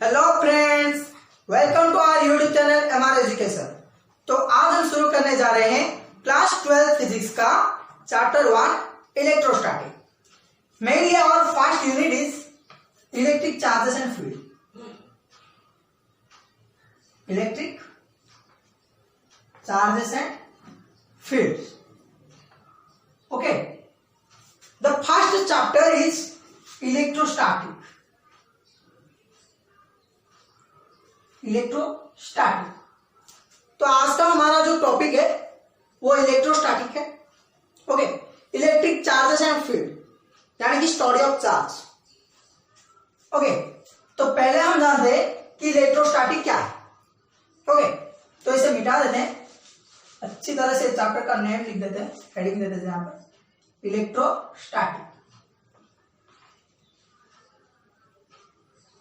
Hello friends, welcome to our YouTube channel MR education. तो आज हम शुरू करने जा रहे हैं क्लास 12 फिजिक्स का chapter 1 electrostatic. Mainly our first unit is electric charges and field. Electric charges and fields. Okay, the first chapter is electrostatic. तो आज का हमारा जो टॉपिक है वो इलेक्ट्रोस्टैटिक है। Okay, electric charges and field यानी कि स्टडी ऑफ चार्ज। ओके, तो पहले हम जानते हैं कि इलेक्ट्रोस्टैटिक क्या है। ओके, तो इसे मिटा देते हैं, अच्छी तरह से चैप्टर का नेम लिख देते हैं, हेडिंग दे देते हैं यहां पर electrostatic.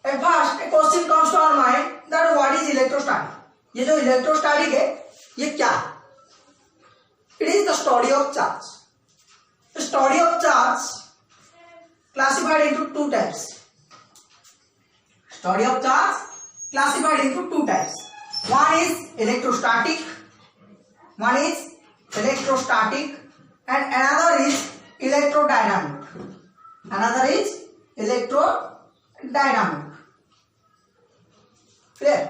At first, a question comes to our mind that what is electrostatic? ये जो इलेक्ट्रोस्टैटिक है ये क्या है? It is the study of charge. The study of charge classified into two types. Study of charge classified into two types. One is electrostatic. One is electrostatic and another is electrodynamic. Another is electrodynamic. Clear?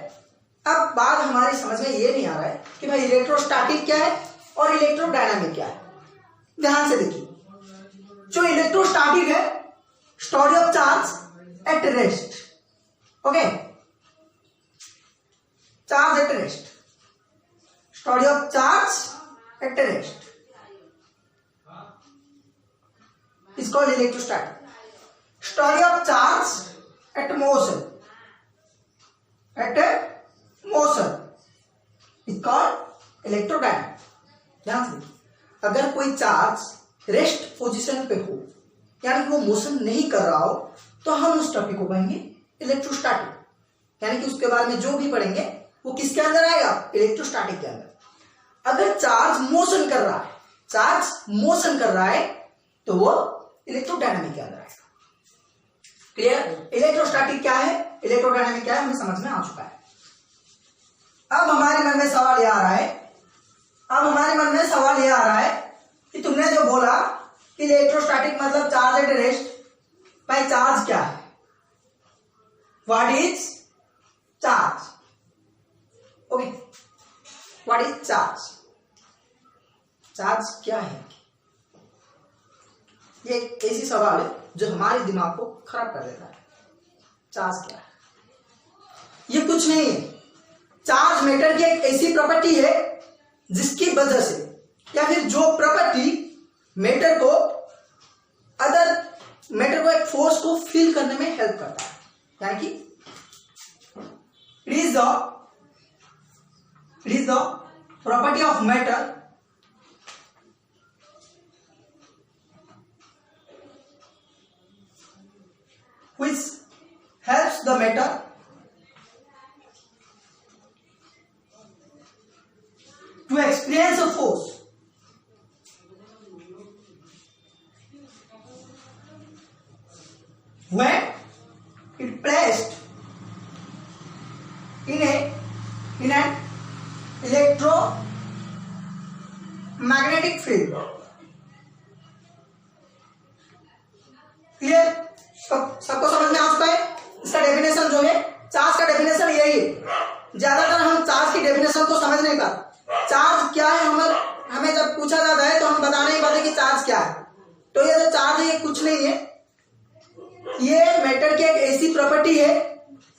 अब बात हमारी समझ में ये नहीं आ रहा है कि भाई इलेक्ट्रोस्टैटिक क्या है और इलेक्ट्रोडायनामिक क्या है। ध्यान से देखिए, जो इलेक्ट्रोस्टैटिक है study of charge at rest. Okay, charge at rest, study of charge at rest is called electrostatic. Study of charge at motion is called electrodynamic. ध्यान से देखिए, अगर कोई चार्ज रेस्ट पोजीशन पे हो यानी कि वो मोशन नहीं कर रहा हो तो हम उस टॉपिक को कहेंगे इलेक्ट्रोस्टैटिक। यानी कि उसके बारे में जो भी पढ़ेंगे वो किसके अंदर आएगा? इलेक्ट्रोस्टैटिक के अंदर। अगर चार्ज मोशन कर रहा है तो वो इलेक्ट्रोडायनामिक के अंदर आएगा। क्लियर? इलेक्ट्रोस्टैटिक क्या है, इलेक्ट्रोडायनामिक क्या है, हमें समझ में आ चुका है। अब हमारे मन में सवाल ये आ रहा है कि तुमने जो बोला कि इलेक्ट्रोस्टैटिक मतलब चार्ज एट रेस्ट, भाई चार्ज क्या है? What is charge? Okay, what is charge? Charge क्या है? ये एक ऐसी सवाल है जो हमारे दिमाग को खराब कर देता है। चार्ज क्या है? ये कुछ नहीं है। चार्ज मैटर की एक ऐसी प्रॉपर्टी है जिसकी वजह से या फिर जो प्रॉपर्टी मैटर को एक फोर्स को फील करने में हेल्प करता है। यानी कि it is the property of matter which helps the matter to experience a force when it placed in an electromagnetic field. Clear? सबको समझ में आ चुका है? इसका डेफिनेशन जो है, चार्ज का डेफिनेशन यही है। ज्यादातर हम चार्ज की डेफिनेशन को समझ नहीं पाते। चार्ज क्या है हमें जब पूछा जाता है तो हम बता नहीं पाते कि चार्ज क्या है। तो ये जो चार्ज है ये कुछ नहीं है, ये मैटर की एक ऐसी प्रॉपर्टी है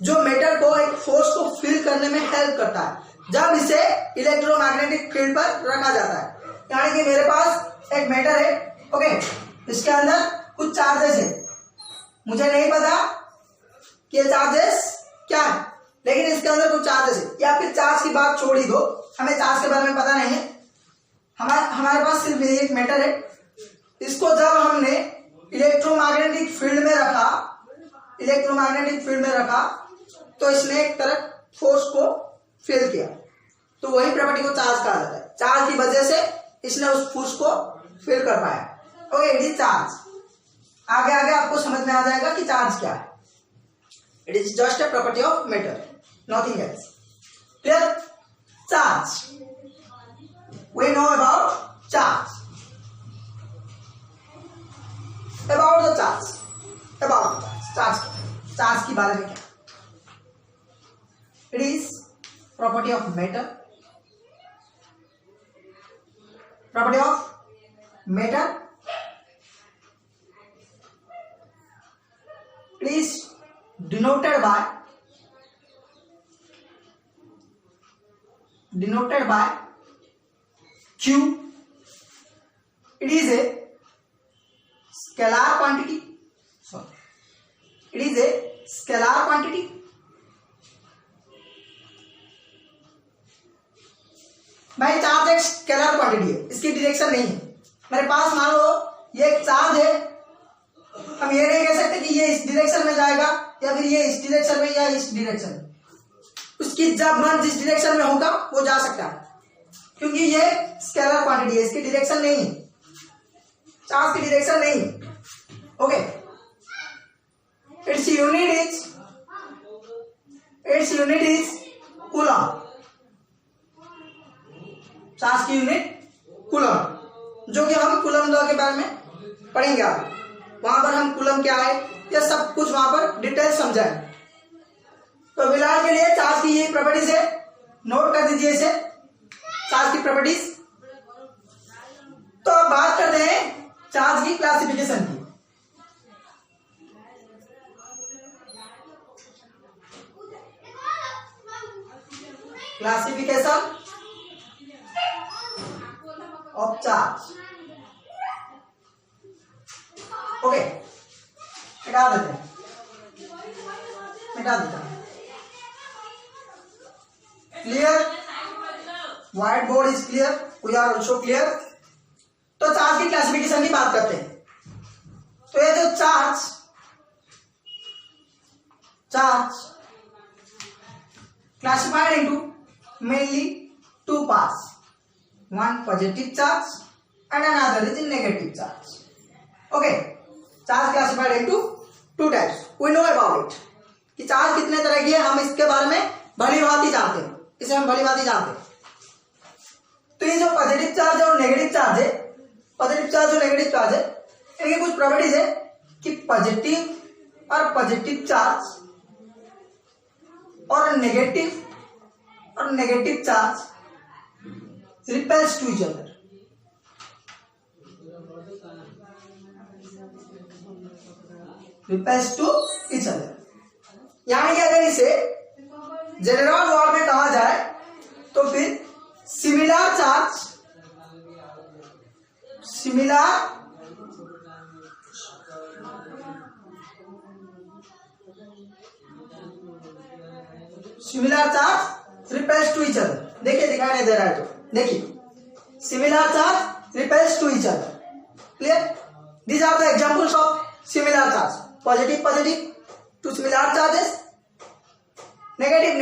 जो मैटर को एक फोर्स को फील करने में हेल्प करता है जब इसे इलेक्ट्रोमैग्नेटिक फील्ड पर रखा जाता है। यानी कि मेरे पास एक मैटर है, ओके, इसके अंदर कुछ चार्जेस है, मुझे नहीं पता कि ये चार्जेस क्या है, लेकिन इसके अंदर कुछ चार्जेस है। या फिर चार्ज की बात छोड़ ही दो, हमें चार्ज के बारे में पता नहीं है। हमारे पास सिर्फ एक मैटर है, इसको जब हमने इलेक्ट्रोमैग्नेटिक फील्ड में रखा तो इसने एक तरह फोर्स को फील किया, तो वही प्रॉपर्टी को चार्ज कहा जाता है। चार्ज की वजह से इसने उस फोर्स को फील कर पाया। Okay, it is charge. आगे आपको समझ में आ जाएगा कि चार्ज क्या है। It is just a property of matter, nothing else. Clear? Charge. We know about charge. About the charge. About charge. Charge के बारे में क्या? It is property of matter. Property of matter. It is denoted by Q. It is a scalar quantity. It is a scalar quantity. भाई charge एक scalar quantity है, इसकी direction नहीं है। मेरे पास मान लो ये एक चार्ज है, हम ये नहीं कह सकते कि ये इस डायरेक्शन में जाएगा या फिर ये इस डायरेक्शन में या इस डायरेक्शन में। उसकी जब मन जिस डायरेक्शन में होगा वो जा सकता है, क्योंकि ये स्केलर क्वांटिटी है, इसकी डायरेक्शन नहीं है, चार्ज की डायरेक्शन नहीं है। Okay, its unit is coulomb. Charge की यूनिट कूलम, जो कि हम कूलम लॉ के बारे में पढ़ेंगे आप। वहां पर हम कूलम क्या है ये सब कुछ वहां पर डिटेल समझाएं। तो फिलहाल के लिए चार्ज की ये प्रॉपर्टीज है, नोट कर दीजिए इसे, चार्ज की प्रॉपर्टीज। तो अब बात करते हैं चार्ज की क्लासिफिकेशन की। Classification of charge. ओके, मिटा देते हैं, clear? Whiteboard is clear, we are also clear. तो चार्ज की क्लासिफिकेशन की बात करते हैं। तो ये जो charge classified into mainly two parts, one positive charge and another is negative charge. Okay, charge classified into two types. We know about it कि चार्ज कितने तरह की है, हम इसके बारे में भली भांति जानते हैं, इसे हम भली भांति जानते हैं। तो ये जो पॉजिटिव चार्ज और नेगेटिव चार्ज है, पॉजिटिव चार्ज और नेगेटिव चार्ज है, इनकी कुछ प्रॉपर्टीज है कि पॉजिटिव चार्ज और negative charge repels to each other. यानी कि अगर इसे जनरल वर्ड में कहा जाए तो फिर similar charge repels to each other. देखिए दिखाई नहीं दे रहा है तो देखिए, similar charge repels to each other. Clear? These are the examples of similar charge. Positive to similar charges, negative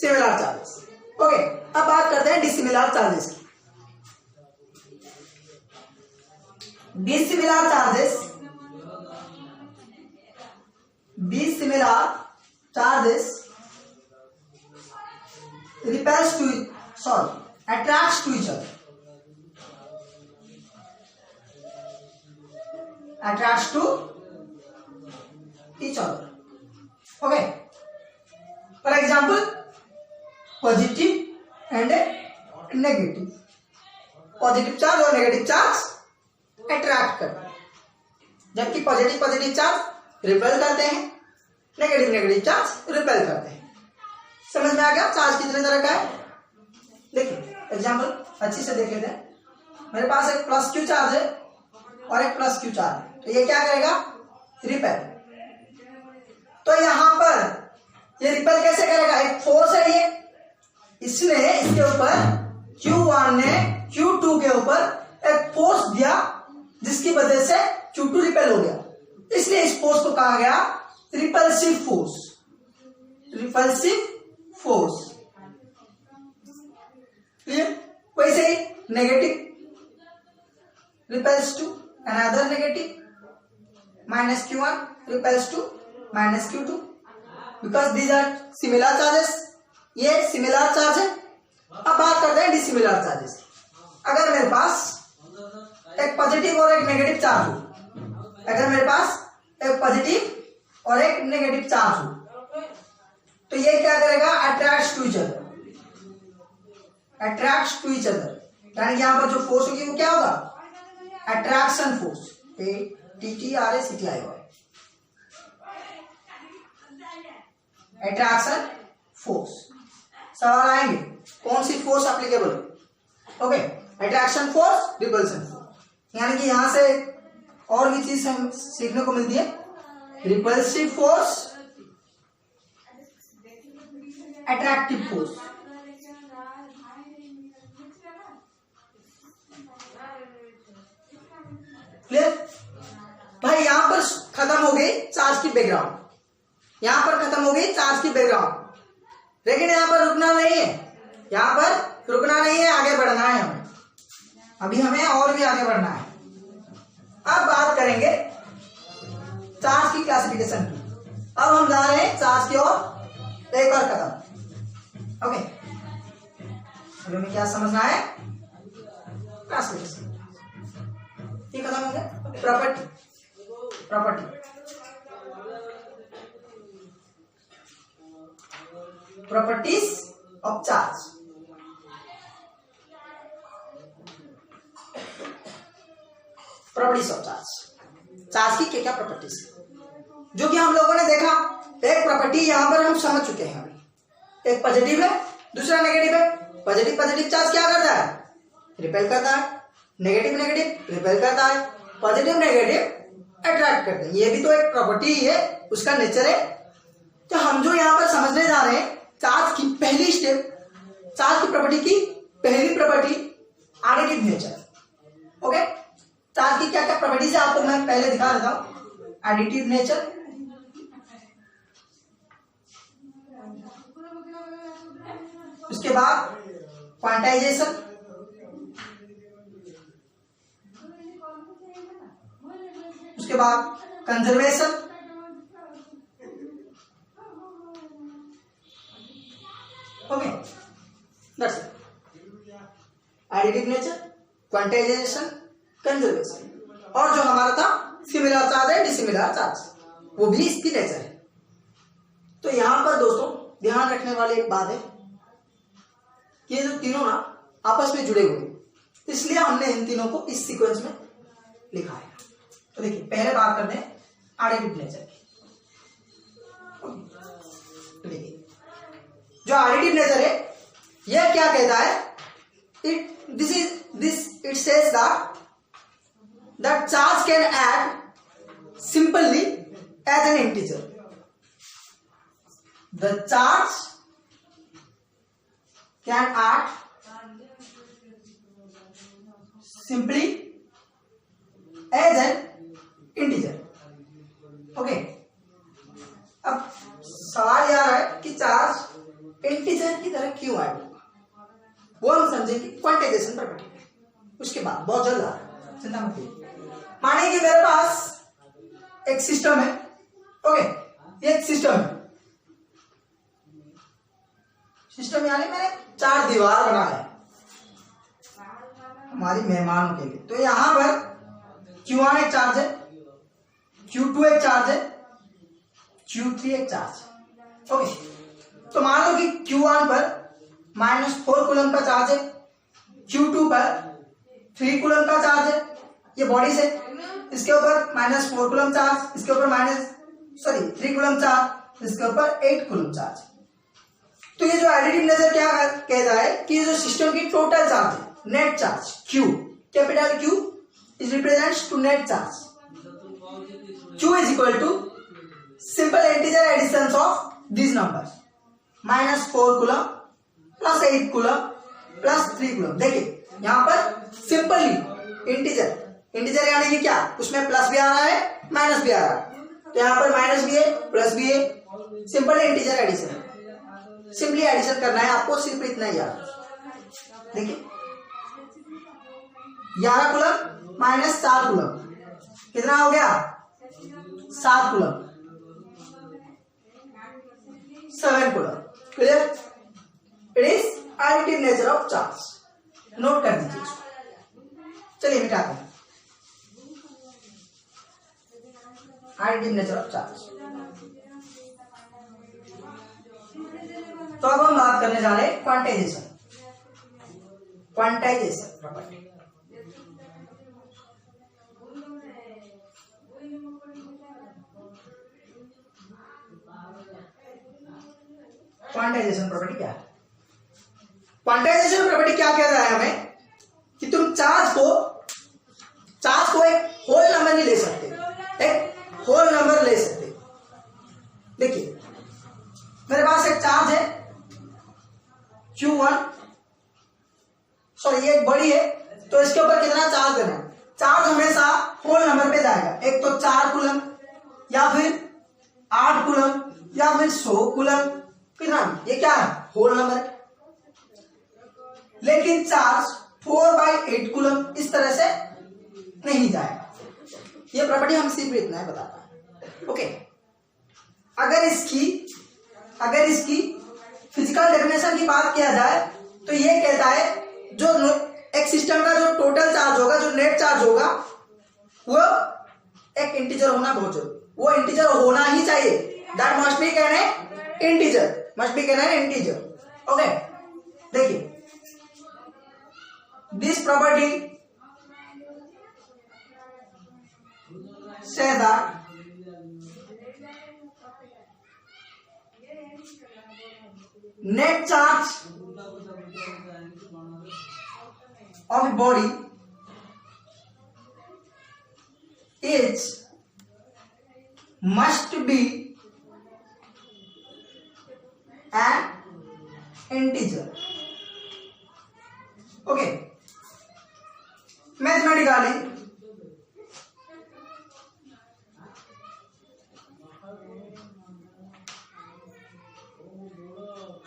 similar charges. Okay, अब बात करते हैं डिसिमिलर चार्जेस की। Dissimilar charges attracts to each other. Okay, for example, positive and negative, positive charge और negative charge attract करते हैं, जबकि positive charge repel करते हैं, नेगेटिव चार्ज रिपेल करते हैं। समझ में आ गया चार्ज कितने तरह का है? देखिए एग्जाम्पल अच्छी से देख लेते हैं। मेरे पास एक प्लस क्यू चार्ज है और एक प्लस क्यू चार्ज है, तो ये क्या करेगा? रिपेल। तो यहां पर ये रिपेल कैसे करेगा? एक फोर्स है ये, इसने इसके ऊपर Q1 ने Q2 के ऊपर एक फोर्स दिया, जिसकी वजह से Q2 रिपेल हो गया, इसलिए इस फोर्स को कहा गया रिपल्सिव फोर्स। क्लियर? वैसे ही negative repels to another negative, -Q1 repels to -Q2, because these are similar charges, ये सिमिलर चार्ज है। अब बात करते हैं डिसिमिलर चार्जेस। अगर मेरे पास एक पॉजिटिव और एक नेगेटिव चार्ज हो, अगर मेरे पास एक पॉजिटिव और एक नेगेटिव चार्ज हो, तो ये क्या करेगा, attracts to each other, attracts to each other, यानी यहां पर जो फोर्स होगी वो क्या होगा, attraction force, ATTRACTION, attraction force. सवाल आएंगे कौन सी फोर्स एप्लीकेबल है, okay, attraction force, repulsion force, यानी कि यहां से और भी चीज हम सीखने को मिलती है, repulsive force, attractive force. Clear भाई, यहां पर खत्म हो गई चार्ज की बैकग्राउंड, यहां पर खत्म हो गई चार्ज की बैकग्राउंड, लेकिन यहां पर रुकना नहीं है, यहां पर रुकना नहीं है, आगे बढ़ना है हमें, अभी हमें और भी आगे बढ़ना है। अब बात करेंगे चार्ज की क्लासिफिकेशन की। अब हम जा रहे हैं चार्ज की ओर एक और कदम, ओके। हमें क्या समझना है, क्लासिफिकेशन, ये खत्म हो गया। Property, property, properties of charge. Properties of charge, charge की क्या क्या प्रॉपर्टीज, जो कि हम लोगों ने देखा, एक प्रॉपर्टी यहां पर हम समझ चुके हैं अभी, एक पॉजिटिव है, दूसरा नेगेटिव है। पॉजिटिव पॉजिटिव चार्ज क्या करता है, रिपेल करता है, नेगेटिव नेगेटिव रिपेल करता है, पॉजिटिव नेगेटिव अट्रैक्ट करते हैं, ये भी तो एक प्रॉपर्टी ही है, उसका नेचर है। तो हम जो यहाँ पर समझने जा रहे हैं, चार्ज की पहली स्टेप, चार्ज की प्रॉपर्टी की पहली property additive nature, okay. Charge की क्या क्या प्रॉपर्टीज है आपको मैं पहले दिखा देता हूं, एडिटिव नेचर, उसके बाद क्वांटाइजेशन, उसके बाद conservation, okay, that's it. Additive nature, quantization, conservation, और जो हमारा था सिमिलर चार्ज है, डिसिमिलर चार्ज, वो भी इसकी नेचर है। तो यहां पर दोस्तों ध्यान रखने वाली एक बात है, ये जो तीनों ना आपस में जुड़े हुए, इसलिए हमने इन तीनों को इस सीक्वेंस में लिखा है। तो देखिए पहले बात करते हैं एडिटिव नेचर की। तो देखिए जो एडिटिव नेचर है, यह क्या कहता है, it says that the charge can act simply as an integer. The charge can act simply as an integer. Okay. अब सवाल यह है कि चार्ज इंटीजर की तरह क्यों ऐड होगा, वो हम समझेंगे क्वांटाइजेशन प्रॉपर्टी में। उसके बाद बहुत जल्द आ रहा है, चिंता मत कीजिए। मानिए कि मेरे पास एक सिस्टम है, ओके, ये एक सिस्टम है, सिस्टम यानी मैंने 4 दीवार बनाया है हमारी मेहमानों के लिए। तो यहां पर Q1 एक चार्ज है, Q2 एक चार्ज है, Q3 एक चार्ज है, ओके। तो मान लो कि Q1 पर -4 कूलम का चार्ज है, Q2 पर 3 कूलम का चार्ज है, ये बॉडी से, इसके ऊपर -4 कूलम चार्ज, इसके ऊपर 3 कूलम चार्ज, इसके ऊपर 8 कूलम चार्ज। तो ये जो एडिटिव नेचर क्या कहता है कि ये जो सिस्टम की टोटल चार्ज है, net charge Q, capital Q is represents to net charge. Q is equal to simple integer addition of this numbers, -4 coulomb plus 8 coulomb plus 3 coulomb. देखिए यहां पर सिंपली इंटीजर यानी कि क्या, उसमें प्लस भी आ रहा है माइनस भी आ रहा है, तो यहां पर माइनस भी है प्लस भी है, simple integer addition, simply addition करना है आपको, सिर्फ इतना ही याद। देखिए 11 कूलम माइनस 4 कूलम कितना हो गया, 7 coulomb, 7 coulomb. Clear? It is additive nature of charge, note कर दीजिए इसको। चलिए मिटाते हैं एडिटिव नेचर ऑफ चार्ज। तो अब हम बात करने जा रहे हैं quantization, quantization property. Quantization property क्या है? क्वांटाइजेशन प्रॉपर्टी क्या कहता है हमें कि तुम चार्ज को एक होल नंबर नहीं ले सकते, एक होल नंबर ले सकते। देखिए मेरे पास एक चार्ज है Q1, सॉरी ये एक बड़ी है, तो इसके ऊपर कितना चार्ज देना है? चार्ज हमेशा होल नंबर पे जाएगा, एक तो 4 कूलम या फिर 8 कूलम या फिर 100 कूलम, कितना? ये क्या है? होल नंबर है। लेकिन चार्ज 4/8 कूलम इस तरह से नहीं जाएगा। ये प्रॉपर्टी हम सिर्फ इतना ही बताता है। ओके, अगर इसकी फिजिकल डेफिनेशन की बात किया जाए तो ये कहता है जो एक सिस्टम का जो टोटल चार्ज होगा, जो नेट चार्ज होगा, वो एक इंटीजर होना बहुत जरूरी, वो इंटीजर होना ही चाहिए। That must be can integer, must be can integer. Okay, देखिए this property says that net charge of a body is must be an integer. Okay, mathematically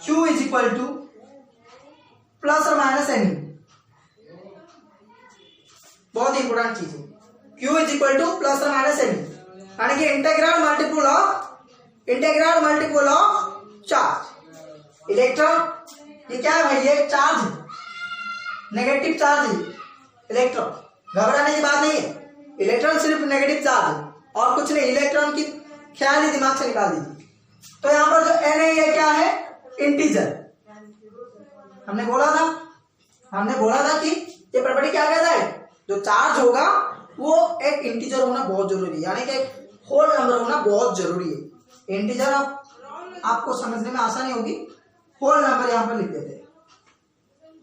Q is equal to plus और minus N. बहुत important चीज है, Q is equal to plus और minus N, यानी कि integral multiple of charge. Electron ये क्या है भाई? ये चार्ज है, नेगेटिव चार्ज है इलेक्ट्रॉन, घबराने की बात नहीं है। इलेक्ट्रॉन सिर्फ नेगेटिव चार्ज है और कुछ नहीं, इलेक्ट्रॉन की ख्याल ही दिमाग से निकाल दीजिए। तो यहां पर जो एन है ये क्या है? इंटीजर। हमने बोला था कि ये प्रॉपर्टी क्या कहता है? जो चार्ज होगा वो एक इंटीजर होना बहुत जरूरी है, यानी कि एक होल नंबर होना बहुत जरूरी है। इंटीजर आपको समझने में आसानी होगी, होल नंबर यहां पर लिख देते हैं,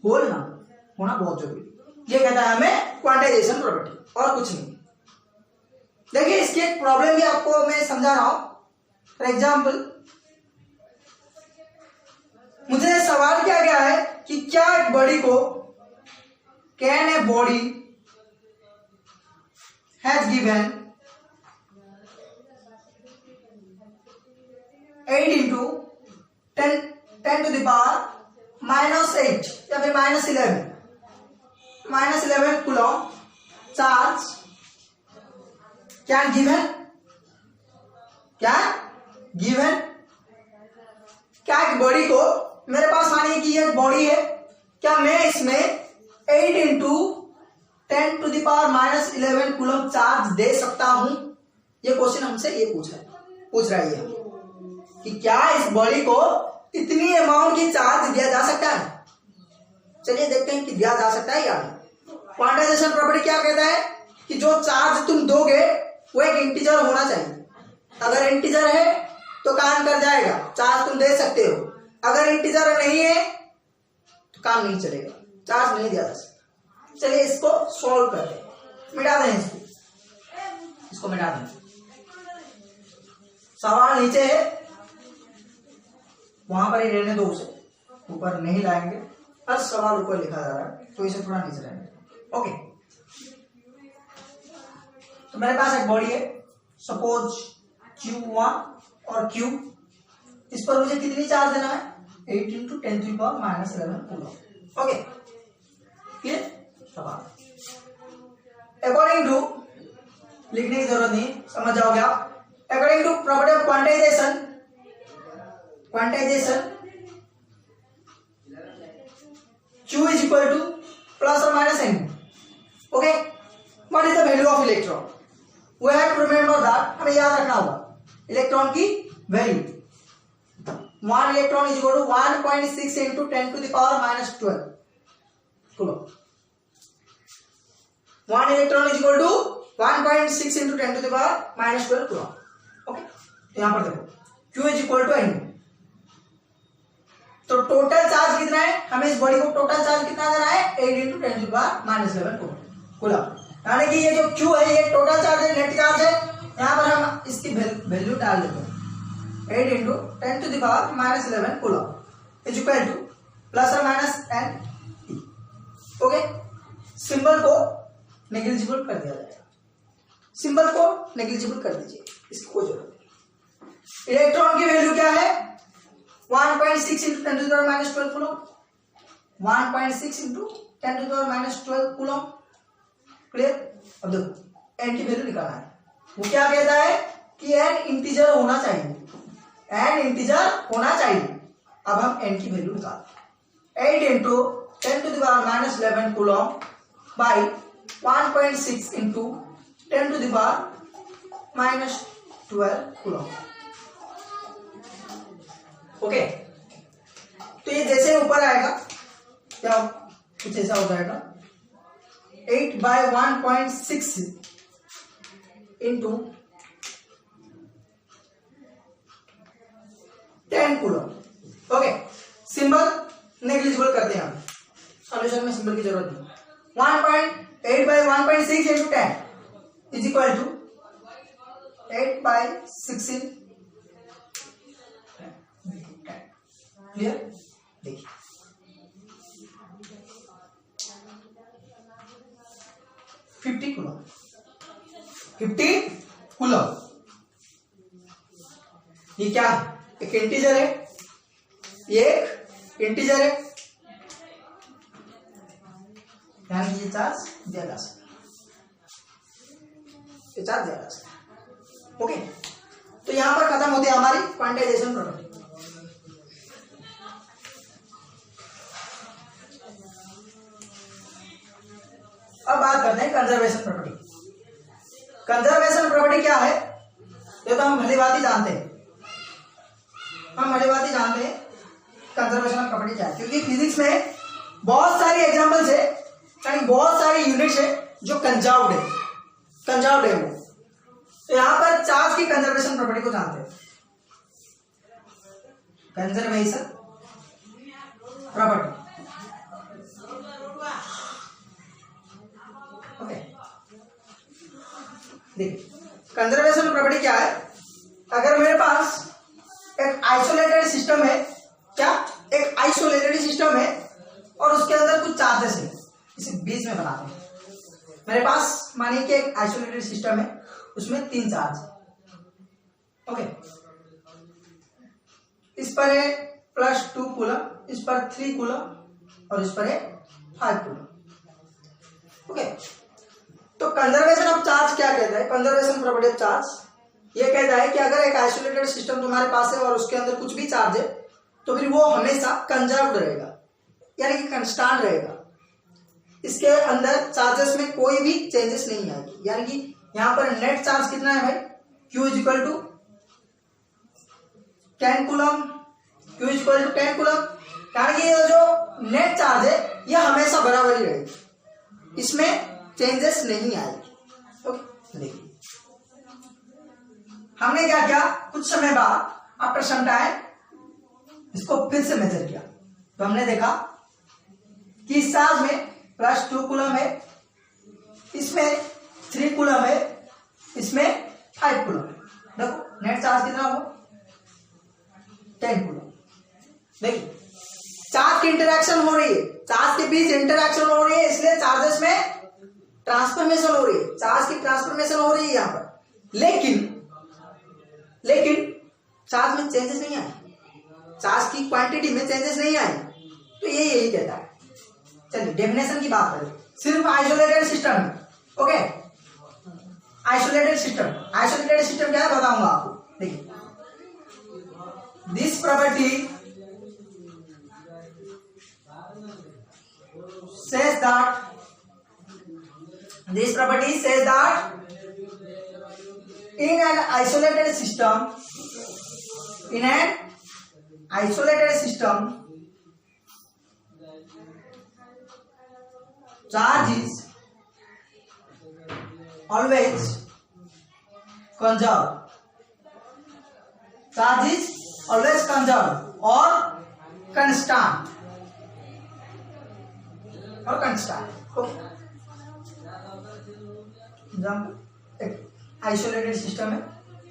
होल नंबर होना बहुत जरूरी। ये कहता है हमें क्वांटाइजेशन प्रॉपर्टी, और कुछ नहीं। देखिए इसकी एक प्रॉब्लम भी आपको मैं समझा रहा हूं। फॉर एग्जाम्पल, मुझे सवाल किया गया है कि क्या एक बॉडी को, can a body has given 8 into 10 to the power -8 या फिर -11 कूलम चार्ज क्या गिवन, क्या एक बॉडी को, मेरे पास मानिए कि ये बॉडी है, क्या मैं इसमें 8 into 10 to the power -11 coulomb charge दे सकता हूं? ये क्वेश्चन हमसे ये पूछ रहा है कि क्या इस बॉडी को इतनी अमाउंट की चार्ज दिया जा सकता है? चलिए देखते हैं कि दिया जा सकता है या नहीं। क्वांटाइजेशन प्रॉपर्टी क्या कहता है कि जो चार्ज तुम दोगे वो एक इंटीजर होना चाहिए। अगर इंटीजर है तो काम कर जाएगा, चार्ज तुम दे सकते हो। अगर इंटीजर नहीं है तो काम नहीं चलेगा, चार्ज नहीं दिया जा सकता। चलिए इसको सॉल्व करते हैं, मिटा दें इसको मिटा दें। सवाल नीचे है, वहां पर ही रहने दो, उसे ऊपर नहीं लाएंगे। हर सवाल ऊपर लिखा जा रहा है तो इसे थोड़ा नीचे लाएंगे। ओके, तो मेरे पास एक बॉडी है, सपोज Q1 और Q, इस पर मुझे कितनी चार्ज देना है? 8 into 10 to the power -11 coulomb. Okay, clear? सवाल अकॉर्डिंग टू, लिखने की जरूरत नहीं, समझ जाओगे आप। According to property of quantization, quantization Q is equal to plus or minus n. Okay, what is the value of electron? We have to remember that, हमें याद रखना होगा इलेक्ट्रॉन की value. 1 electron is equal to 1.6 into 10 to the power minus 12 coulomb. 1 electron is equal to 1.6 into 10 to the power minus 12 coulomb. Okay, यहाँ पर देखो Q is equal to n. तो total charge कितना है, हमें इस बॉडी को टोटल चार्ज कितना देना है, 8 into 10 to the power minus 11 coulomb. यानी कि ये जो Q है ये टोटल चार्ज है, नेट चार्ज है. यहाँ पर हम इसकी वैल्यू डाल देते हैं 8 into 10 to the power minus 11 coulomb is equal to plus और minus n t. Okay, symbol को नेग्लिजिबल कर दिया जाएगा, सिंबल को नेग्लिजिबल कर दीजिए, इसकी कोई जरूरत नहीं. इलेक्ट्रॉन की वैल्यू क्या है, 1.6 into 10 to the power minus 12 coulomb. 1.6 into 10 to the power minus 12 coulomb. Clear. अब देखो n की वैल्यू निकालना है. वो क्या कहता है कि n इंटीजर होना चाहिए, n इंटीजर होना चाहिए. अब हम n की वैल्यू निकालते हैं. 8 into 10 to the power minus 11 coulomb by 1.6 into 10 to the power minus 12 coulomb. Okay, तो ये जैसे ऊपर आएगा क्या कुछ ऐसा हो जाएगा 8 by 1.6 into 10 coulomb. Okay, symbol negligible करते हैं हम, सॉल्यूशन में सिंबल की जरूरत नहीं. 1.8 by 1.6 into 10 is equal to 8 by 16. Clear. देखिए 50 कूलम, 50 कूलम. ये क्या है, एक इंटीजर है, ये एक इंटीजर है, यानी ये चार्ज दिया जा सकता है, ये चार्ज दिया जा सकता है. ओके, तो यहां पर खत्म होती है हमारी क्वांटाइजेशन प्रॉपर्टी. अब बात करते हैं कंजर्वेशन प्रॉपर्टी. कंजर्वेशन प्रॉपर्टी क्या है, ये तो हम भलीभांति जानते हैं, कंजर्वेशन प्रॉपर्टी क्या है, क्योंकि फिजिक्स में बहुत सारी एग्जांपल्स है, यानी बहुत सारी यूनिट्स है जो कंजर्व्ड है वो. तो यहां पर चार्ज की कंजर्वेशन प्रॉपर्टी को जानते हैं. Conservation property. ओके, देखिए कंजर्वेशन प्रॉपर्टी क्या है. अगर मेरे पास एक आइसोलेटेड सिस्टम है, क्या एक आइसोलेटेड सिस्टम है और उसके अंदर कुछ चार्जेस है, इसे बीच में बनाते हैं. मेरे पास मानिए कि एक आइसोलेटेड सिस्टम है, उसमें 3 चार्ज. ओके, इस पर है +2 कूलम, इस पर 3 कूलम और इस पर है 5 कूलम. ओके, तो कंजर्वेशन ऑफ चार्ज क्या कहता है, कंजर्वेशन प्रॉपर्टी ऑफ चार्ज ये कहता है कि अगर एक आइसोलेटेड सिस्टम तुम्हारे पास है और उसके अंदर कुछ भी चार्ज है तो फिर वो हमेशा कंजर्व्ड रहेगा, यानी कि कांस्टेंट रहेगा. इसके अंदर चार्जेस में कोई भी चेंजेस नहीं आएगी. यानी कि यहां पर नेट चार्ज कितना है भाई, Q is equal to 10 coulomb. Q is equal to 10 coulomb, यानी कि ये जो नेट चार्ज है ये हमेशा बराबर ही रहेगी, इसमें चेंजेस नहीं आएगी. ओके, देखिए हमने क्या किया, कुछ समय बाद आफ्टर सम टाइम इसको फिर से मेजर किया, तो हमने देखा कि इस चार्ज में +2 कूलम है, इसमें 3 कूलम है, इसमें 5 कूलम है. देखो नेट चार्ज कितना हो, 10 कूलम. देखिए चार्ज की इंटरेक्शन हो रही है, चार्ज के बीच इंटरेक्शन हो रही है, इसलिए चार्जेस में ट्रांसफॉर्मेशन हो रही है, चार्ज की ट्रांसफॉर्मेशन हो रही है यहां पर. लेकिन चार्ज में चेंजेस नहीं आए, चार्ज की क्वांटिटी में चेंजेस नहीं आए. तो ये यही कहता है. चलिए डेफिनेशन की बात करें, सिर्फ आइसोलेटेड सिस्टम में. ओके, आइसोलेटेड सिस्टम क्या है बताऊंगा आपको. देखिए this property says that in an isolated system charge is always conserved or constant example एक आइसोलेटेड सिस्टम है,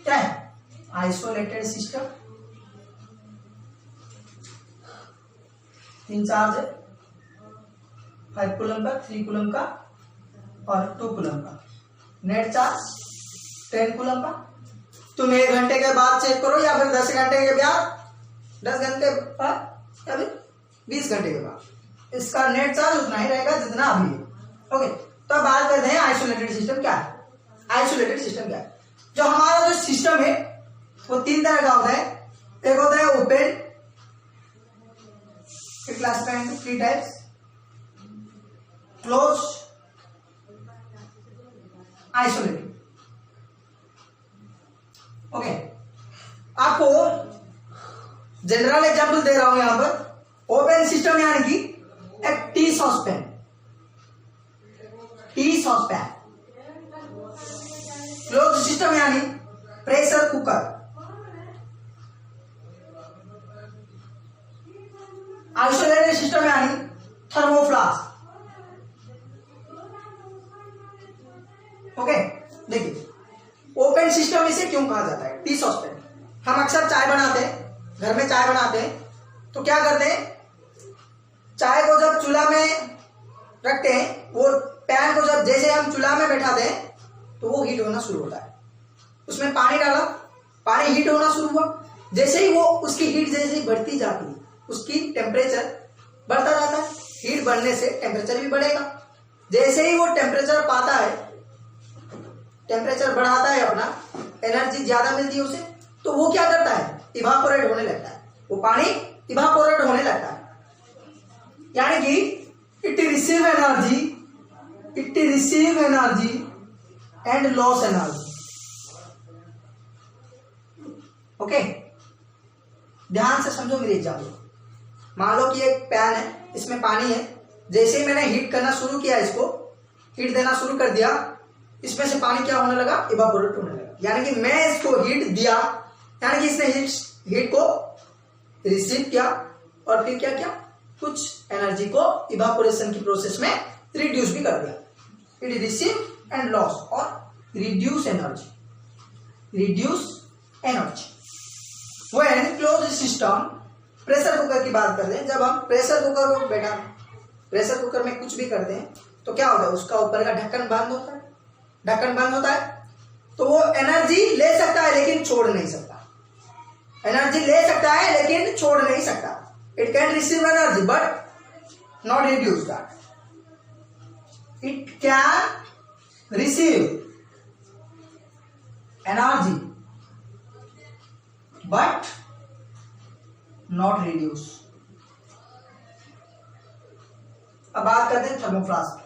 क्या है आइसोलेटेड सिस्टम, 3 चार्ज है, 5 कूलम का, 3 कूलम का और 2 कूलम का, नेट चार्ज 10 कूलम का। तुम 1 घंटे के बाद चेक करो या फिर 10 घंटे के बाद, 10 घंटे बाद या फिर 20 घंटे के बाद, इसका नेट चार्ज उतना ही रहेगा जितना अभी है। ओके, तो अब बात करते हैं आइसोलेटेड सिस्टम क्या है। आइसोलेटेड सिस्टम क्या है? जो हमारा जो सिस्टम है वो 3 तरह का होता है। एक होता है open, classified into 3 types, close, isolated. Okay, आपको जनरल एग्जांपल दे रहा हूं यहां पर। ओपन सिस्टम यानी कि एक टी सॉसपैन, क्लोज सिस्टम यानी प्रेशर कुकर, आइसोलेटेड सिस्टम यानी थर्मोफ्लास्क। ओके, देखिए ओपन सिस्टम इसे क्यों कहा जाता है? टी सॉसपैन, हम अक्सर चाय बनाते हैं, घर में चाय बनाते हैं तो क्या करते हैं, चाय को जब चूल्हा में रखते हैं, वो पैन को जब जैसे हम चूल्हा में बैठाते हैं तो वो हीट होना शुरू होता है। उसमें पानी डाला, पानी हीट होना शुरू हुआ, जैसे ही वो उसकी हीट जैसे ही बढ़ती जाती है, उसकी टेम्परेचर बढ़ता जाता है। हीट बढ़ने से टेम्परेचर भी बढ़ेगा। जैसे ही वो टेम्परेचर पाता है, टेम्परेचर बढ़ाता है अपना, एनर्जी ज्यादा मिलती है उसे, तो वो क्या करता है, इवापोरेट होने लगता है, वो पानी इवापोरेट होने लगता है। यानी कि it receive energy and loss energy. Okay, ध्यान से समझो मेरी एग्जाम्पल। मान लो कि एक पैन है, इसमें पानी है, जैसे ही मैंने हीट करना शुरू किया, इसको हीट देना शुरू कर दिया, इसमें से पानी क्या होने लगा, इवापोरेट होने लगा। यानी कि मैं इसको हीट दिया, यानी कि इसने हीट को रिसीव किया और फिर क्या किया, कुछ एनर्जी को इवापोरेशन की प्रोसेस में रिड्यूस भी कर दिया। इट रिसीव एंड लॉस और reduce energy, when close system. Pressure cooker की बात करते हैं, जब हम प्रेशर कुकर को बैठा, प्रेशर कुकर में कुछ भी करते हैं तो क्या होता है, उसका ऊपर का ढक्कन बंद होता है, तो वो एनर्जी ले सकता है लेकिन छोड़ नहीं सकता। It can receive energy but not reduce that. It can receive energy but not reduce. अब बात करते हैं थर्मोफ्लास्क,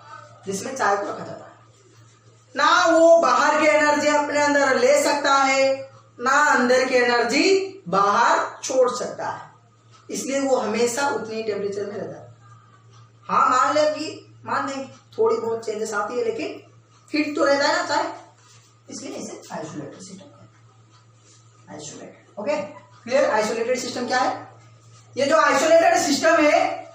जिसमें चाय को रखा जाता है। ना वो बाहर की एनर्जी अपने अंदर ले सकता है, ना अंदर की एनर्जी बाहर छोड़ सकता है, इसलिए वो हमेशा उतनी टेम्परेचर में रहता है। हाँ, मान लें थोड़ी बहुत चेंजेस आती है, लेकिन हीट तो रहता है ना चाय, इसलिए इसे आइसोलेटेड सिस्टम कहते हैं। Isolated, okay clear. Isolated system क्या है? ये जो आइसोलेटेड सिस्टम है,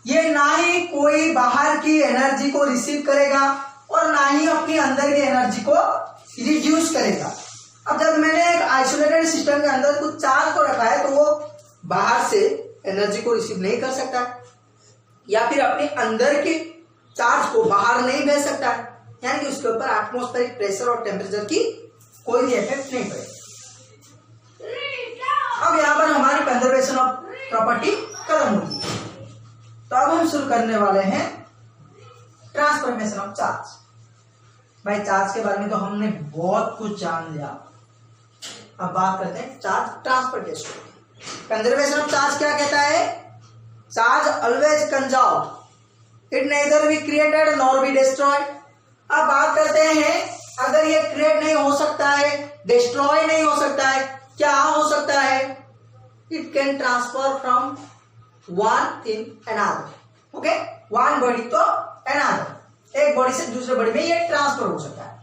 ये ना ही कोई बाहर की एनर्जी को रिसीव करेगा और ना ही अपनी अंदर की एनर्जी को रिड्यूस करेगा। अब जब मैंने एक आइसोलेटेड सिस्टम के अंदर कुछ चार्ज को रखा है, तो वो बाहर से एनर्जी को रिसीव नहीं कर सकता है, या फिर अपने अंदर के चार्ज को बाहर नहीं भेज सकता है, यानी कि उसके ऊपर एटमॉस्फेरिक प्रेशर और टेम्परेचर की कोई भी इफेक्ट नहीं पड़ेगा। अब यहाँ पर हमारी कंजर्वेशन ऑफ प्रॉपर्टी खत्म होगी। तो अब हम शुरू करने वाले हैं ट्रांसफॉर्मेशन ऑफ चार्ज। भाई चार्ज के बारे में तो हमने बहुत कुछ जान लिया, अब बात करते हैं चार्ज ट्रांसफर कैसे होगा। कंजर्वेशन ऑफ चार्ज क्या कहता है? Charge always conserve, it nether be created nor be destroyed. अब बात करते हैं, अगर ये क्रिएट नहीं हो सकता है, डिस्ट्रॉय नहीं हो सकता है, क्या हो सकता है? It can transfer from one in another. Okay, one body तो अनदर, एक बॉडी से दूसरे बॉडी में ये ट्रांसफर हो सकता है।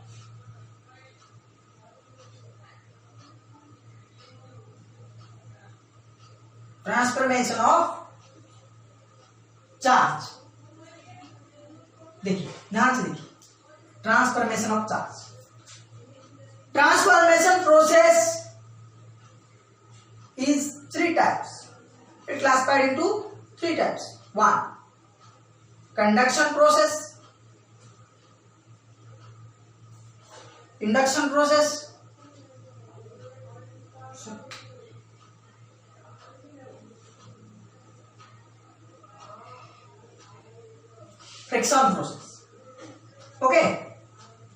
ट्रांसफॉर्मेशन ऑफ चार्ज, देखिए ध्यान से देखिए, transformation of charge, transformation process is 3 types. It classified into 3 types. 1. Conduction process, induction process, friction process. Okay,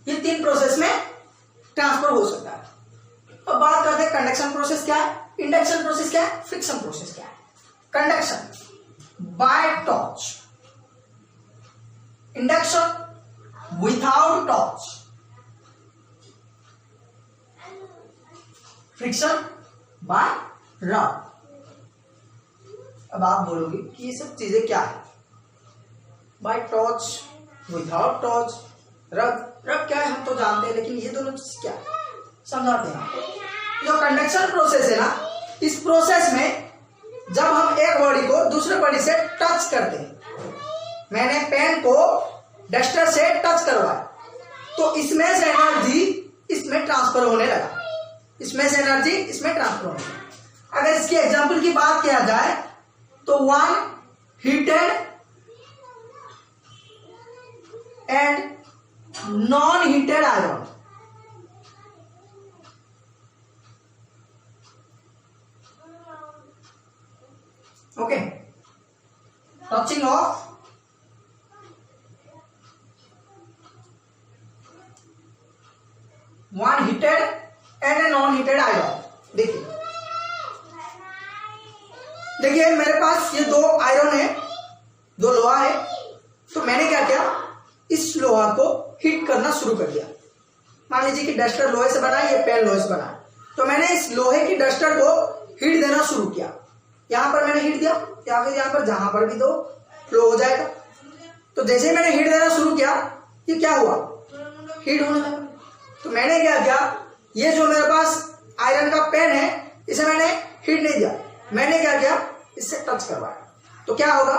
ये 3 प्रोसेस में ट्रांसफर हो सकता है। अब बात करते हैं कंडक्शन प्रोसेस क्या है, इंडक्शन प्रोसेस क्या है, फ्रिक्शन प्रोसेस क्या है। Conduction by torch, induction without torch, friction by rub. अब आप बोलोगे कि ये सब चीजें क्या है? बाय टॉर्च, विदाउट टॉर्च, रब। रब क्या है हम तो जानते हैं, लेकिन ये दोनों चीज क्या है समझाते हैं आपको। जो कंडक्शन प्रोसेस है ना, इस प्रोसेस में जब हम एक बॉडी को दूसरे बॉडी से टच करते हैं, मैंने पेन को डस्टर से टच करवाया तो इसमें से एनर्जी इसमें ट्रांसफर होने लगा, इसमें से एनर्जी इसमें ट्रांसफर होने लगा। अगर इसकी एग्जांपल की बात किया जाए तो one heated and non heated iron, okay, touching of one heated and a non heated iron. देखिए मेरे पास ये 2 आयरन है, 2 लोहा है, तो मैंने क्या किया, इस लोहा को हीट करना शुरू कर दिया। मान लीजिए कि डस्टर लोहे से बना है, ये पेन लोहे से बना है, तो मैंने इस लोहे की डस्टर को हीट देना शुरू किया। यहां पर मैंने हीट दिया, या फिर यहां पर जहां पर भी दो फ्लो हो जाएगा। तो जैसे ही मैंने हीट देना शुरू किया, ये क्या हुआ, हीट होने लगा। तो मैंने क्या किया, ये जो मेरे पास आयरन का पेन है इसे मैंने हीट नहीं दिया, मैंने क्या किया, इससे टच करवाया। तो क्या होगा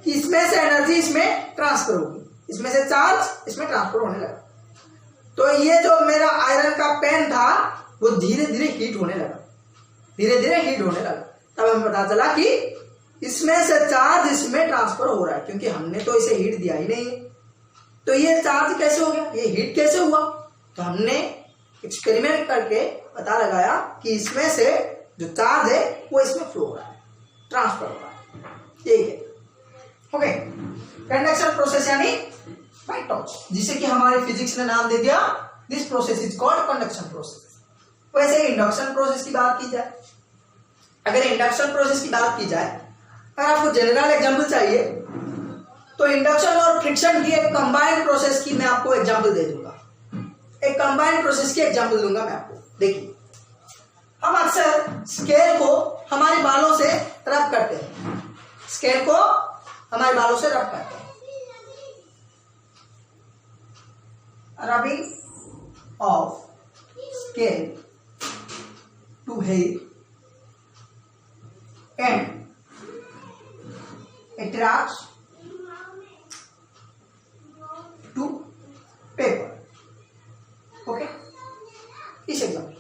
कि इसमें से एनर्जी इसमें ट्रांसफर होगी, इसमें से चार्ज इसमें ट्रांसफर होने लगा। तो ये जो मेरा आयरन का पेन था वो धीरे धीरे हीट होने लगा, धीरे धीरे हीट होने लगा। तब हमें पता चला कि इसमें से चार्ज इसमें ट्रांसफर हो रहा है, क्योंकि हमने तो इसे हीट दिया ही नहीं है। तो ये चार्ज कैसे हो गया, ये हीट कैसे हुआ? तो हमने एक्सपेरिमेंट करके पता लगाया कि इसमें से जो चार्ज है वो इसमें फ्लो हो रहा है, ट्रांसफर हो रहा है। यही है, ओके। कंडक्शन प्रोसेस यानी बाय टॉर्च, जिसे कि हमारे फिजिक्स ने नाम दे दिया, this process is called conduction process. वैसे इंडक्शन प्रोसेस की बात की जाए, अगर इंडक्शन प्रोसेस की बात की जाए, अगर आपको जनरल एग्जांपल चाहिए तो इंडक्शन और फ्रिक्शन की एक कंबाइंड प्रोसेस की मैं आपको एग्जांपल दे दूंगा, एक कंबाइंड प्रोसेस की एग्जांपल दूंगा मैं आपको। देखिए, हम अक्सर स्केल को हमारे बालों से रब करते हैं, स्केल को हमारे बालों से रब करते हैं। Rubbing of scale to hair and attracts to paper, okay. इस एग्जाम्पल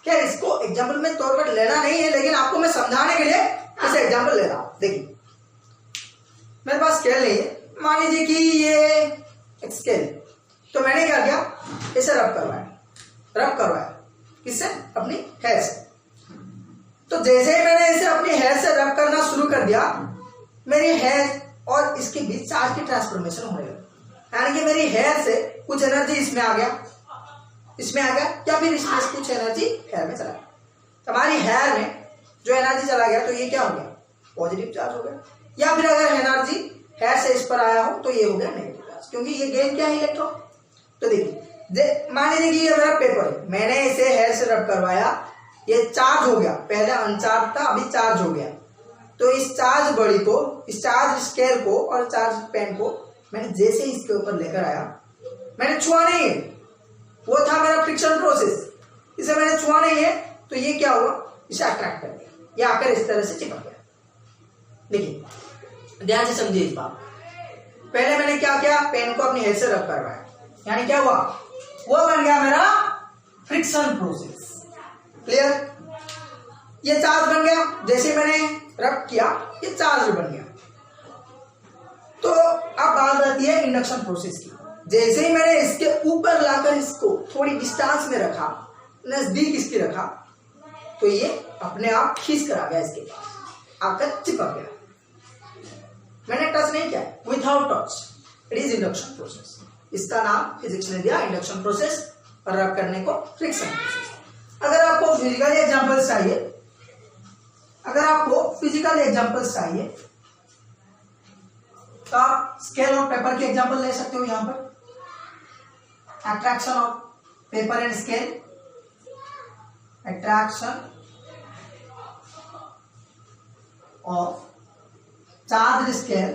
क्या, इसको एग्जाम्पल में तौर पर लेना नहीं है, लेकिन आपको मैं समझाने के लिए इसे एग्जाम्पल ले रहा हूं। देखिए मेरे पास स्केल नहीं है, मान लीजिए कि ये एक स्केल, तो मैंने क्या किया, इसे रब करवाया किससे, अपनी हेयर से। तो जैसे ही मैंने इसे अपनी हेयर से रब करना शुरू कर दिया, मेरी हेयर और इसके बीच चार्ज की ट्रांसफॉर्मेशन होने लगी, यानी कि मेरी हेयर से कुछ एनर्जी इसमें आ गया, या फिर इसमें से कुछ एनर्जी हेयर में चला गया। हमारी हेयर में जो एनर्जी चला गया तो ये क्या हो गया, पॉजिटिव चार्ज हो गया। या फिर अगर एनर्जी हेयर से इस पर आया हो तो ये हो गया नेगेटिव चार्ज, क्योंकि ये गेन क्या है, इलेक्ट्रॉन। तो देखिए मान लीजिए कि ये मेरा पेपर है, मैंने इसे हेयर से रब करवाया, ये चार्ज हो गया, पहले अनचार्ज था अभी चार्ज हो गया। तो इस चार्ज बॉडी को, इस चार्ज स्केल को और चार्ज पेन को मैंने जैसे ही इसके ऊपर लेकर आया, मैंने छुआ नहीं है, वो था मेरा फ्रिक्शन प्रोसेस, इसे मैंने छुआ नहीं है, तो ये क्या हुआ, इसे अट्रैक्ट कर दिया, ये आकर इस तरह से चिपक गया। देखिए ध्यान से समझिए इस बात। पहले मैंने क्या किया, पेन को अपनी हेड से रब करवाया, यानी क्या हुआ, वो बन गया मेरा फ्रिक्शन प्रोसेस। क्लियर, ये चार्ज बन गया, जैसे मैंने रब किया ये चार्ज बन गया। तो अब बात आती है इंडक्शन प्रोसेस की। जैसे ही मैंने इसके ऊपर लाकर इसको थोड़ी डिस्टेंस में रखा, नजदीक इसकी रखा, तो ये अपने आप खींच कर आ गया, इसके पास आकर चिपक गया। मैंने टच नहीं किया, without touch, it is induction process. इसका नाम फिजिक्स ने दिया इंडक्शन प्रोसेस, और रब करने को फ्रिक्शन प्रोसेस। अगर आपको फिजिकल एग्जांपल्स चाहिए, तो आप स्केल और पेपर के एग्जांपल ले सकते हो। यहां पर attraction of paper and scale, attraction of charge scale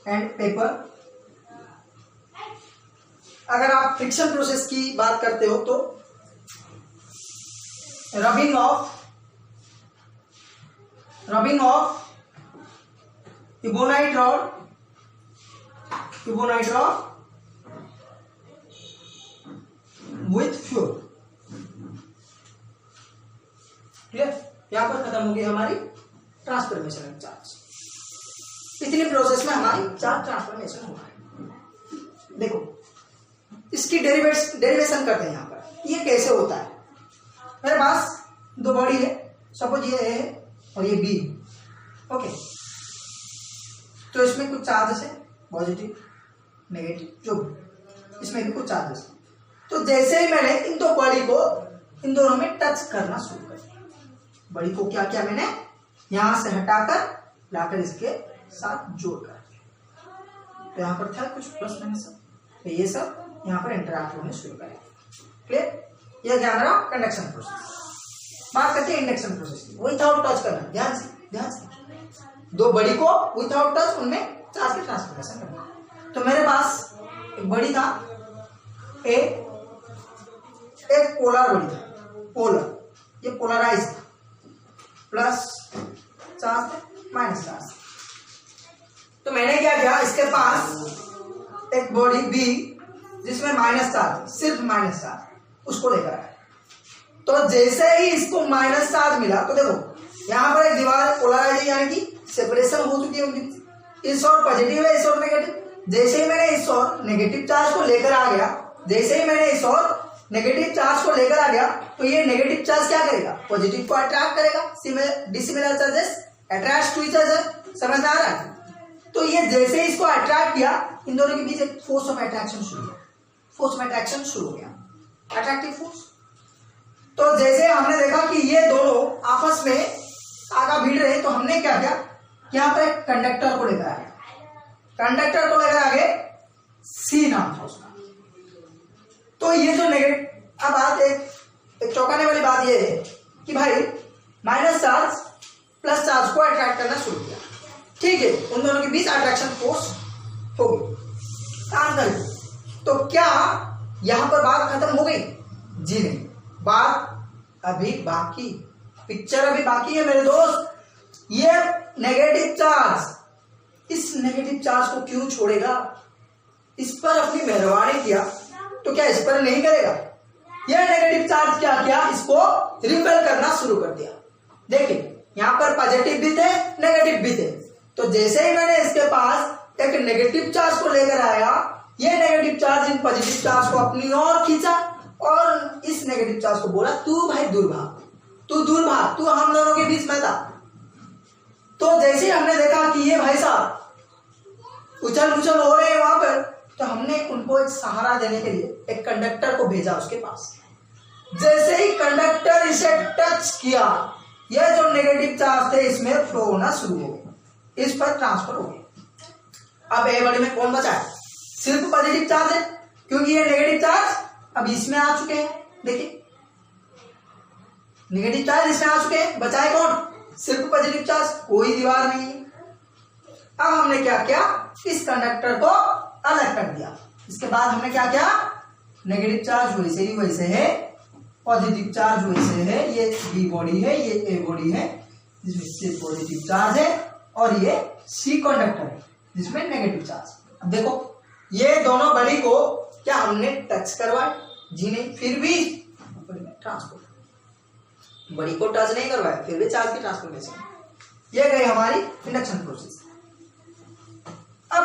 and paper. अगर आप फ्रिक्शन प्रोसेस की बात करते हो तो rubbing of ebonite rod with fuel. Clear, यहां पर खत्म हो गई हमारी ट्रांसफॉर्मेशन ऑफ चार्ज। इतनी प्रोसेस में हमारी चार्ज ट्रांसफॉर्मेशन हुआ है। देखो इसकी डेरिवेशन करते हैं। यहां पर ये कैसे होता है, मेरे पास दो बॉडी है, सपोज ये ए है और ये बी, ओके। तो इसमें कुछ चार्जेस है, पॉजिटिव नेगेटिव जो भी, इसमें भी कुछ चार्जेस है। तो जैसे ही मैंने इन दो बॉडी को इन दोनों में टच करना शुरू कर दिया, बॉडी को क्या किया मैंने, यहां से हटाकर लाकर इसके साथ जोड़कर, तो यहां पर था कुछ प्लस माइनस, तो ये सब यहां पर इंटरैक्ट होने शुरू करें। क्लियर, यह क्या हमारा कंडक्शन प्रोसेस। बात करते हैं इंडक्शन प्रोसेस की, विदाउट टच करना, ध्यान से दो बड़ी को विदाउट टच उनमें चार्ज की ट्रांसफॉर्मेशन करना। तो मेरे पास एक बड़ी था ए, एक पोलर बड़ी था, पोलर, ये पोलराइज था, प्लस चार्ज माइनस चार्ज। तो मैंने क्या किया, इसके पास एक बॉडी बी जिसमें माइनस चार्ज, सिर्फ माइनस चार्ज, उसको लेकर आया। तो जैसे ही इसको माइनस चार्ज मिला, तो देखो यहां पर एक दीवार पोलराइज यानी कि सेपरेशन हो चुकी है उनकी, इस और पॉजिटिव है, इस और नेगेटिव। जैसे ही मैंने इस और नेगेटिव चार्ज को लेकर आ गया, तो ये नेगेटिव चार्ज क्या करेगा, पॉजिटिव को अट्रैक्ट करेगा। Dissimilar charges attract to each other, समझ आ रहा है। तो ये जैसे इसको अट्रैक्ट किया, इन दोनों के बीच एक फोर्स ऑफ अट्रैक्शन शुरू हो गया, अट्रैक्टिव फोर्स। तो जैसे हमने देखा कि ये दोनों आपस में आगा भिड़ रहे, तो हमने क्या किया, यहां पर एक कंडक्टर को लेकर आगे, सी नाम था उसका। तो ये जो नेगेटिव, अब बात एक चौंकाने वाली बात ये है कि भाई माइनस चार्ज प्लस चार्ज को अट्रैक्ट करना शुरू किया, ठीक है, उन दोनों के बीच अट्रैक्शन फोर्स हो गई। तो क्या यहां पर बात खत्म हो गई? जी नहीं, बात अभी बाकी, पिक्चर अभी बाकी है मेरे दोस्त। ये नेगेटिव चार्ज इस नेगेटिव चार्ज को क्यों छोड़ेगा? इस पर अपनी मेहरबानी किया तो क्या इस पर नहीं करेगा? यह नेगेटिव चार्ज क्या किया, इसको रिपेल करना शुरू कर दिया। देखिए यहां पर पॉजिटिव भी थे, नेगेटिव भी थे। तो जैसे ही मैंने इसके पास एक नेगेटिव चार्ज को लेकर आया, ये negative charge in positive charge को अपनी ओर खींचा और इस नेगेटिव चार्ज को बोला तू भाई दूर भाग, तू हम दोनों के बीच में था। तो जैसे ही हमने देखा कि ये भाई साहब उछल पुछल हो रहे हैं वहां पर, तो हमने उनको एक सहारा देने के लिए एक कंडक्टर को भेजा उसके पास। जैसे ही कंडक्टर इसे टच किया, यह जो नेगेटिव चार्ज थे इसमें फ्लो होना शुरू हो गया, इस पर ट्रांसफर हो गया। अब ए बड़ी में कौन बचा है? सिर्फ पॉजिटिव चार्ज है, क्योंकि ये नेगेटिव चार्ज अब इसमें आ चुके हैं। देखिए नेगेटिव चार्ज इसमें आ चुके हैं, बचा है कौन? सिर्फ पॉजिटिव चार्ज, कोई दीवार नहीं है। अब हमने क्या किया? इस कंडक्टर को अलग कर दिया। इसके बाद हमने क्या किया? नेगेटिव चार्ज वैसे ही वैसे है, पॉजिटिव चार्ज वैसे है, ये बी बॉडी है, ये ए बॉडी है जिसमें सिर्फ पॉजिटिव चार्ज है, और ये सी कंडक्टर है जिसमें नेगेटिव चार्ज। अब देखो ये दोनों बड़ी को क्या हमने टच करवाया? जी नहीं, फिर भी ट्रांसपोर्ट। बड़ी को टच नहीं करवाया, फिर भी चार्ज की ट्रांसफॉर्मेशन। ये गई हमारी इंडक्शन प्रोसेस। अब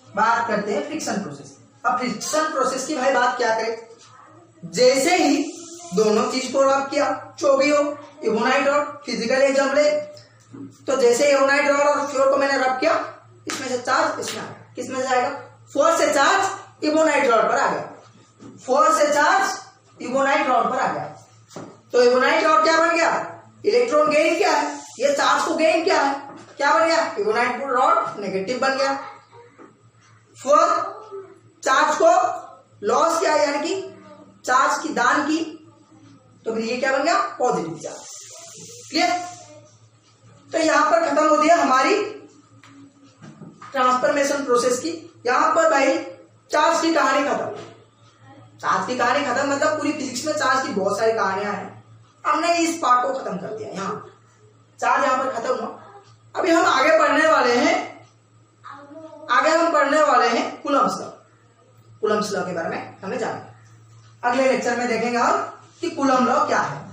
बात करते हैं फ्रिक्शन प्रोसेस। अब फ्रिक्शन प्रोसेस की भाई बात क्या करें? जैसे ही दोनों चीज को रब किया, जो भी हो, इबोनाइट रॉड, फिजिकल एग्जाम्पल है, तो जैसे इबोनाइट रॉड और फ्लोर को मैंने रब किया, इसमें से चार्ज इसमें आ गया। किसमें से आएगा? फोर्स से चार्ज इबोनाइट रॉड पर आ गया, फोर्स से चार्ज इबोनाइट रॉड पर आ गया। तो इबोनाइट रॉड क्या बन गया? इलेक्ट्रॉन गेन क्या है? ये चार्ज को गेन क्या है? क्या बन गया? इबोनाइट रॉड नेगेटिव बन गया। फोर चार्ज को लॉस किया, यानी कि चार्ज की दान की, तो फिर ये क्या बन गया? Positive charge. क्लियर? तो यहां पर खत्म होती है हमारी ट्रांसफॉर्मेशन प्रोसेस की। यहां पर भाई चार्ज की कहानी खत्म। चार्ज की कहानी खत्म मतलब पूरी फिजिक्स में चार्ज की बहुत सारी कहानियां हैं, हमने इस पार्ट को खत्म कर दिया। यहाँ चार्ज यहां पर खत्म हुआ। अभी हम आगे पढ़ने वाले हैं, कूलम्ब्स लॉ। कूलम्ब्स लॉ के बारे में हमें जानना। अगले लेक्चर में देखेंगे हम कि कूलम्ब लॉ क्या है।